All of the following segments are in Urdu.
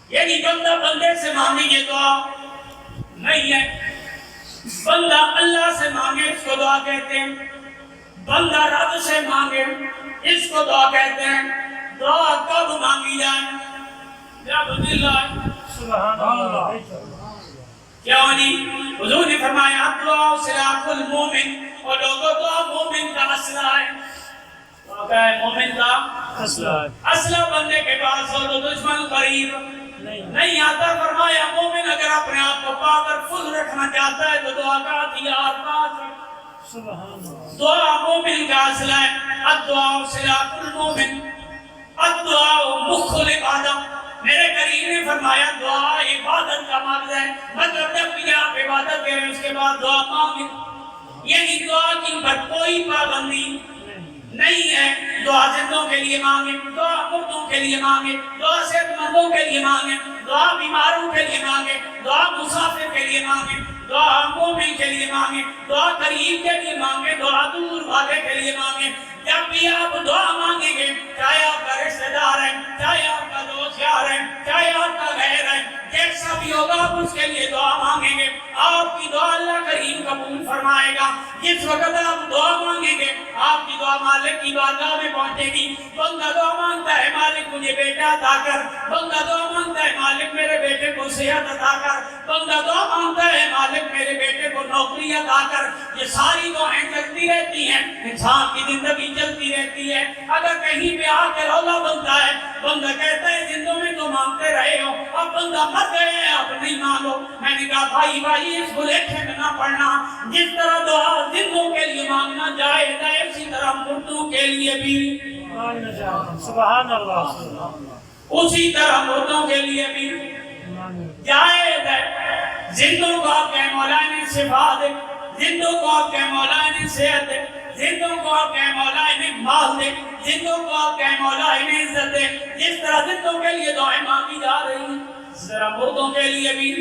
یعنی بندہ بندے سے مانگے یہ دعا نہیں ہے. بندہ اللہ سے مانگے اس کو دعا کہتے ہیں. بندہ رب سے مانگے اس کو دعا کہتے ہیں. دعا کب مانگی جائے؟ جب دل آئے. سبحان اللہ. کیا نہیں حضور نے فرمایا دعا سلاح المومن، اور لوگوں دعا مومن کا اسلحہ ہے. دعا ہے مومن کا اسلحہ. بندے کے پاس ہو تو دشمن قریب نہیں آتا. فرمایا مومن اگر اپنے آپ کو پاورفل رکھنا چاہتا ہے تو دعا کا ہتھیار پاس رکھ. سبحان اللہ. دعا مومن کا اسلحہ ہے. الدعاء سلاح المومن، الدعاء مخ العبادہ. میرے کریم نے فرمایا دعا عبادت کا مغز ہے. مطلب جب بھی آپ عبادت کریں اس کے بعد دعا مانگیں. یعنی دعا کی پر کوئی پابندی نہیں ہے. دعا زندوں کے لیے مانگیں، دعا مردوں کے لیے مانگیں، دعا صحت مندوں کے لیے مانگیں، دعا بیماروں کے لیے مانگیں، دعا مسافر کے لیے مانگیں، دعا مومن کے لیے مانگیں، دعا قریب کے لیے مانگیں، دعا دور والے کے لیے مانگیں. جب بھی آپ دعا مانگیں گے، چاہے آپ کا رشتہ دار ہے، چاہے آپ کا دوست یار ہے، چاہے آپ کا غیر ہے، جیسا بھی ہوگا آپ اس کے لیے دعا مانگیں گے، آپ کی دعا اللہ کریم قبول فرمائے گا. جس وقت آپ دعا مانگیں گے آپ کی دعا مالک کی بارگاہ میں پہنچے گی. بندہ دعا مانگتا ہے مالک مجھے بیٹا عطا کر. بندہ دعا مانگتا ہے مالک میرے بیٹے کو صحت عطا کر. بندہ دعا مانگتا ہے مالک میرے بیٹے کو نوکری عطا کر. یہ ساری دعائیں چلتی رہتی ہیں. انسان کی زندگی چلتی رہتی ہے. اگر کہیں پہ آ کے رولا بنتا ہے، بندہ کہتا ہے زندوں میں تو مانگتے رہے ہو، اب بندہ مر گئے ہیں اب نہیں مانگو. میں نے کہا بھائی اس کو لیکھے میں نہ پڑھنا. جس طرح دعا زندوں کے لیے مانگنا جائز ہے اسی طرح مردوں کے لیے بھی. سبحان اللہ. اسی طرح مردوں کے لیے بھی جائز ہے. زندوں کو آپ کہیں مولا نے شفا دے، زندوں کو آپ کہیں مولا نے صحت دے، زندوں کو آپ کہیں مولا نے مال دے، زندوں کو آپ کہیں مولا نے عزت دے. جس طرح زندوں کے لیے دعائیں مانگی جا رہی ہیں اس طرح مردوں کے لیے بھی.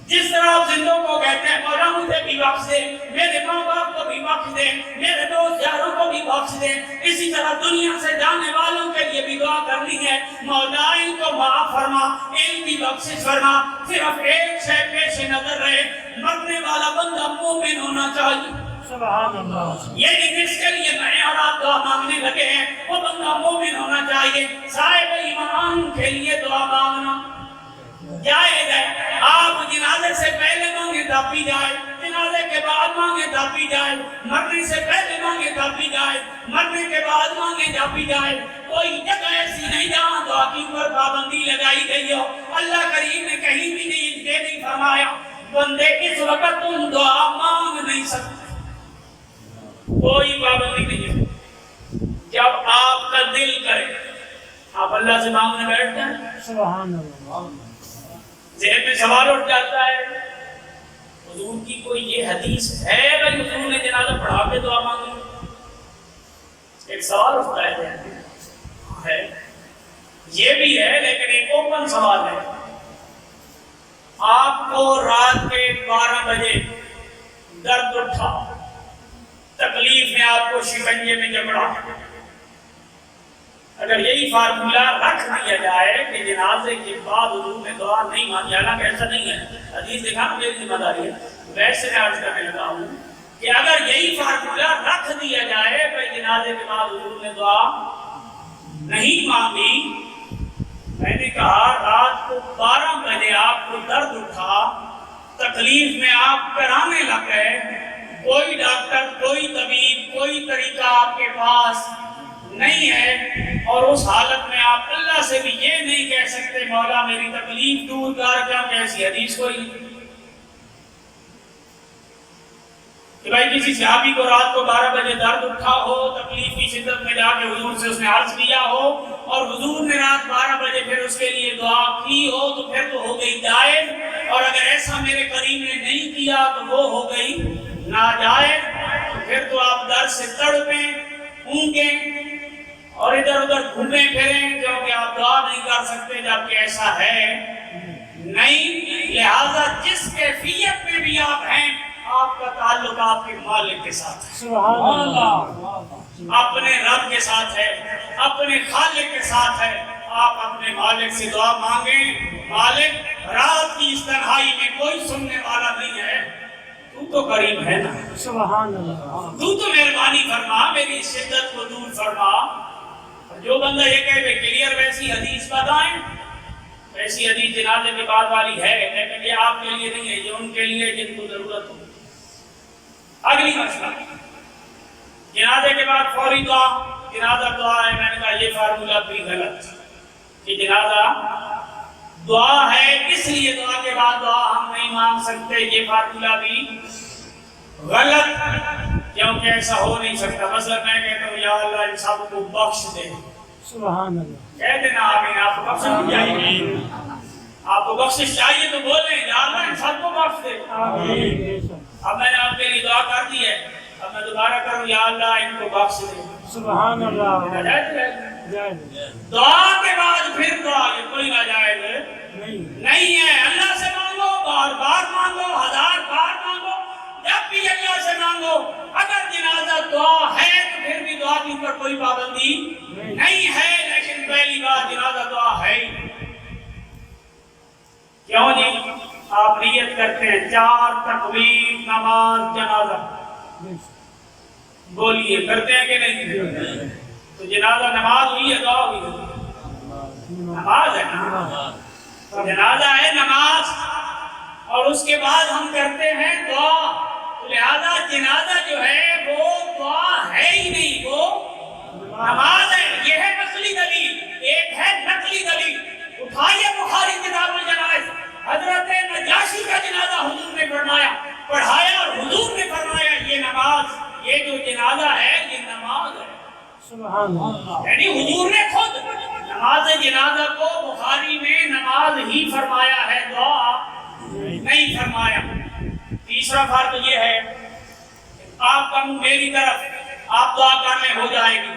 جس طرح آپ زندوں کو کہتے ہیں مولا مجھے بھی بخش دے، میرے ماں باپ کو بھی بخش دے، میرے دوست یاروں کو بھی بخش دے، اسی طرح دنیا سے جانے والوں کے لیے بھی دعا کرنی ہے. مولا ان کو معاف فرما، ان کی بخشش فرما. صرف ایک شے پیش نظر رہے، مرنے والا بندہ مومن ہونا چاہیے. سبحان اللہ. یعنی جس کے لیے میں اور آپ دعا مانگنے لگے ہیں وہ بندہ مومن ہونا چاہیے. صاحب ایمان کے لیے دعا مانگنا جائز ہے. آپ جنازے سے پہلے مانگے تب بھی جائے، جنازے کے بعد مانگے تب بھی جائے، مرنے سے پہلے مانگے تب بھی جائے، مرنے کے بعد مانگے جب بھی جائے. کوئی جگہ ایسی نہیں جہاں دعا کی پر پابندی لگائی گئی ہو. اللہ کریم نے کہیں بھی نہیں فرمایا بندے اس وقت تم دعا مانگ نہیں سکتے. کوئی پابندی نہیں ہے. جب آپ کا دل کرے آپ اللہ سے مانگنے بیٹھتے ہیں. سبحان اللہ. ذہن میں سوال اٹھ جاتا ہے حضور کی کوئی یہ حدیث ہے بھائی حضور نے جنازہ پڑھا کے دعا مانگی؟ ایک سوال اٹھتا ہے ذہن میں. ہے یہ بھی ہے لیکن ایک اوپن سوال ہے. آپ کو رات کے 12 بجے درد اٹھا، تکلیف میں آپ کو شکنجے میں جکڑا. اگر یہی فارمولہ رکھ دیا جائے کہ جنازے کے بعد حضور نے دعا نہیں مانگی، حالانکہ ایسا نہیں ہے، حدیث دکھانا میری ذمہ داری ہے، ویسے میں عرض کرنے لگا ہوں کہ اگر یہی فارمولہ رکھ دیا جائے کہ جنازے کے بعد حضور نے دعا نہیں مانگی. میں نے کہا رات کو 12 بجے آپ کو درد اٹھا، تکلیف میں آپ کرانے لگ گئے، کوئی ڈاکٹر، کوئی طبیب، کوئی طریقہ آپ کے پاس نہیں ہے، اور اس حالت میں آپ اللہ سے بھی یہ نہیں کہہ سکتے مولا میری تکلیف دور کر. کیا کیسی حدیث کوئی کہ بھائی کسی صحابی کو رات کو 12 بجے درد اٹھا ہو، تکلیف کی شدت میں جا کے حضور سے اس نے عرض کیا ہو اور حضور نے رات 12 بجے پھر اس کے لیے دعا کی ہو تو پھر تو ہو گئی جائز. اور اگر ایسا میرے کریم نے نہیں کیا تو وہ ہو گئی ناجائز. تو پھر تو آپ در سے تڑپیں، اونگیں اور ادھر ادھر گھومیں پھریں کیونکہ آپ دعا نہیں کر سکتے جبکہ ایسا ہے نہیں. لہذا جس کیفیت میں بھی آپ ہیں آپ کا تعلق آپ کے مالک کے ساتھ ہے. سبحان اللہ. اپنے رب کے ساتھ ہے، اپنے خالق کے ساتھ ہے. آپ اپنے مالک سے دعا مانگیں، مالک رات کی اس تنہائی میں کوئی سننے والا نہیں ہے، تو تو قریب ہے نا، سبحان اللہ، تو تو مہربانی فرما، میری شدت کو دور فرما۔ جو بندہ یہ کہے کہ کلیئر ویسی حدیث بتائیں، ایسی حدیث جنازے کے بعد والی ہے، لیکن یہ آپ کے لیے نہیں ہے، یہ ان کے لیے جن کو ضرورت ہو۔ اگلی مسئلہ، جنازے کے بعد فوری دعا، جنازہ دعا ہے، میں نے کہا یہ فارمولہ بھی غلط کہ جنازہ دعا ہے اس لیے دعا کے بعد دعا ہم نہیں مانگ سکتے، یہ فارمولہ بھی غلط، کیونکہ ایسا ہو نہیں سکتا۔ مثلا میں کہتا ہوں یا اللہ ان سب کو بخش دے، سبحان اللہ، کہہ دینا آمین، آپ کو بخش چاہیے، آپ کو بخشش چاہیے تو بولیں یا اللہ ان سب کو بخش دے۔ آمین، اب میں نے آپ کے لیے دعا کر دی ہے، اب میں دوبارہ کروں یا اللہ ان کو بخش دے۔ سبحان اللہ، ناجائز ہے؟ جائز دعا کے بعد پھر دعا، یہ کوئی ناجائز نہیں، نہیں ہے۔ اللہ سے مانگو، بار بار مانگو، ہزار بار مانگو، جب بھی اللہ سے مانگو۔ اگر جنازہ دعا ہے تو پھر بھی دعا کی پر کوئی پابندی نہیں ہے، لیکن پہلی بات جنازہ دعا ہے ہی۔ کیوں جی؟ آپ نیت کرتے ہیں 4 تکبیر نماز جنازہ، بولیے کرتے ہیں کہ نہیں؟ تو جنازہ نماز ہوئی ہے دعا ہوئی ہے؟ نماز ہے نا، تو جنازہ ہے نماز، اور اس کے بعد ہم کرتے ہیں دعا، تو لہذا جنازہ جو ہے وہ دعا ہے ہی نہیں، وہ نماز ہے۔ یہ ہے نقلی دلیل، ایک ہے نقلی دلیل۔ اٹھائیے بخاری کتاب الجنائز، حضرت نجاشی کا جنازہ حضور نے فرمایا، پڑھایا، اور حضور نے فرمایا یہ نماز، یہ جو جنازہ ہے یہ نماز ہے۔ سبحان اللہ، یعنی حضور نے خود نماز جنازہ کو بخاری میں نماز ہی فرمایا ہے، دعا نہیں فرمایا۔ تیسرا فرق یہ ہے، آپ کا منہ میری طرف، آپ دعا کر لیں ہو جائے گی،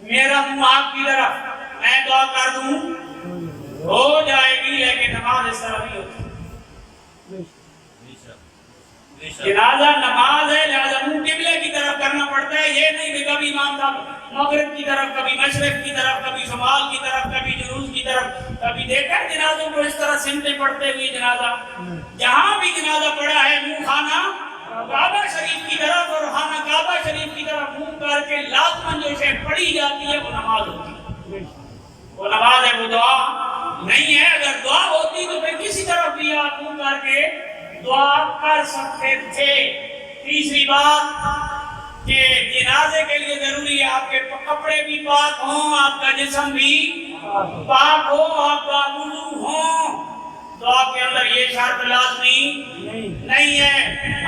میرا منہ آپ کی طرف، میں دعا کر دوں ہو جائے گی، لیکن نماز اس طرح نہیں ہوتی۔ جنازہ نماز ہے، لہذا منہ قبلے کی طرف کرنا پڑتا ہے، یہ نہیں کہ کبھی امام صاحب مغرب کی طرف، کبھی مشرق کی طرف، کبھی شمال کی طرف، کبھی جنوب کی طرف۔ کبھی دیکھا ہے جنازوں کو اس طرح سمٹے پڑتے ہوئے جنازہ؟ جہاں بھی جنازہ پڑا ہے منہ خانہ کعبہ شریف کی طرف، اور خانہ کعبہ شریف کی طرف منہ کر کے لازماً جو شے پڑھی جاتی ہے وہ نماز ہوتی ہے، وہ نماز ہے، وہ دعا نہیں ہے۔ اگر دعا ہوتی تو پھر کسی طرف بھی آپ منہ کر کے دعا کر سکتے تھے۔ تیسری بات کہ جنازے کے لیے ضروری ہے آپ کے کپڑے بھی پاک ہوں، آپ کا جسم بھی پاک ہو، آپ کا وضو ہو۔ دعا کے اندر یہ شرط لازمی نہیں ہے۔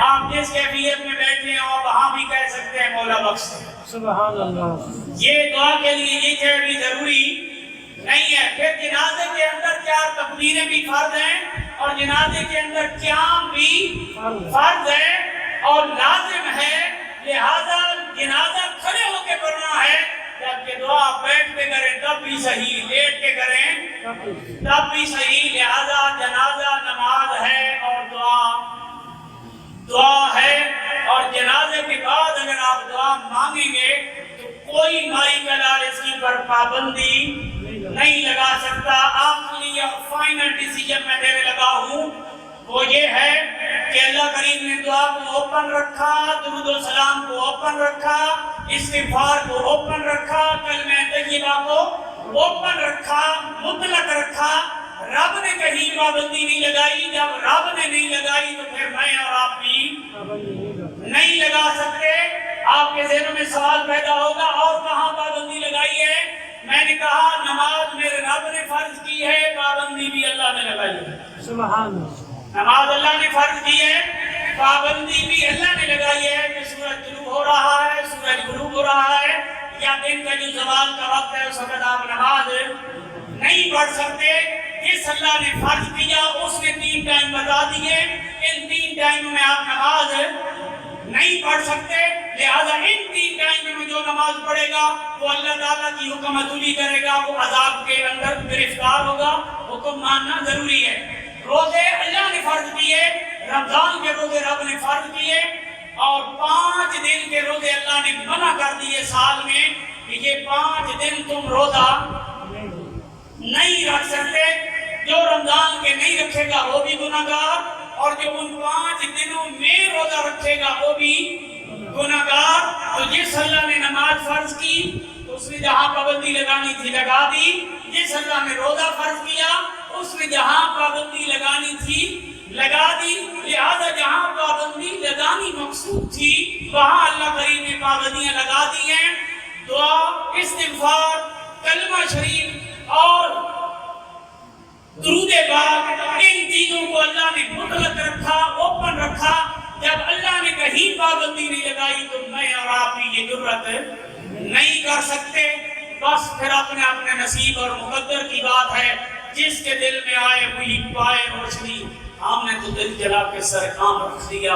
آپ جس کیفیت میں بیٹھے ہوں وہاں بھی کہہ سکتے ہیں مولا بخش دے۔ سبحان اللہ، یہ دعا کے لیے یہ چیز بھی ضروری نہیں ہے۔ پھر جنازے کے اندر 4 تکبیریں بھی فرض ہیں، اور جنازے کے اندر قیام بھی فرض ہے اور لازم ہے، لہذا جنازہ کھڑے ہو کے پڑھنا ہے، جبکہ دعا بیٹھ کے کریں تب بھی صحیح، لیٹ کے کریں تب بھی صحیح۔ لہذا جنازہ نماز ہے اور دعا ہے، اور جنازے کے بعد اگر آپ دعا مانگیں گے تو کوئی مائی کا لال اس کی پر پابندی نہیں لگا سکتا۔ آخری یا فائنل ڈیسیجن میں دینے لگا ہوں وہ یہ ہے کہ اللہ کریم نے دعا کو اوپن رکھا، درود و سلام کو اوپن رکھا، استغفار کو اوپن رکھا، کلمہ طیبہ کو اوپن رکھا، مطلق رکھا۔ رب نے کہیں پابندی نہیں لگائی، جب رب نے نہیں لگائی تو پھر میں اور آپ بھی نہیں لگا سکتے۔ آپ کے ذہنوں میں سوال پیدا ہوگا اور کہاں پابندی لگائی ہے؟ میں نے کہا نماز میرے رب نے فرض کی ہے، پابندی بھی اللہ نے لگائی ہے۔ سبحان اللہ، نماز اللہ نے فرض کی ہے، پابندی بھی اللہ نے لگائی ہے کہ سورج طلوع ہو رہا ہے، سورج غروب ہو رہا ہے، یا دن کا جو زوال کا وقت ہے اس وقت آپ نماز نہیں پڑھ سکتے۔ جس اللہ نے فرض کیا اس نے 3 ٹائم بتا دیے، ان 3 ٹائموں میں آپ نماز نہیں پڑھ سکتے، لہذا ان 3 ٹائم میں جو نماز پڑھے گا وہ اللہ تعالیٰ کی حکم عدولی کرے گا، وہ عذاب کے اندر گرفتار ہوگا۔ حکم ماننا ضروری ہے۔ روزے اللہ نے فرض کیے، رمضان کے روزے رب نے فرض کیے، اور 5 دن کے روزے اللہ نے منع کر دیے سال میں کہ یہ 5 دن تم روزہ نہیں رکھ سکتے. جو رمضان کے نہیں رکھے گا وہ بھی گناہگار، اور جو ان 5 دنوں میں روزہ رکھے گا وہ بھی گناہگار. تو جس اللہ نے نماز فرض کی تو اس نے جہاں پابندی لگانی تھی لگا دی. جس اللہ نے روزہ فرض کیا اس نے جہاں پابندی لگانی تھی لگا دی. لہذا جہاں پابندی لگانی مقصود تھی وہاں اللہ کریم نے پابندیاں لگا دی ہیں. دعا، استغفار، کلمہ شریف اور درود پاک، ان چیزوں کو اللہ نے مطلق رکھا، اوپن رکھا. جب اللہ نے کہیں پابندی نہیں لگائی تو میں اور آپ بھی یہ جرات نہیں کر سکتے. بس پھر اپنے اپنے نصیب اور مقدر کی بات ہے. جس کے دل میں آئے وہی پائے روشنی. ہم نے تو دل جلا کے سر کام رکھ دیا.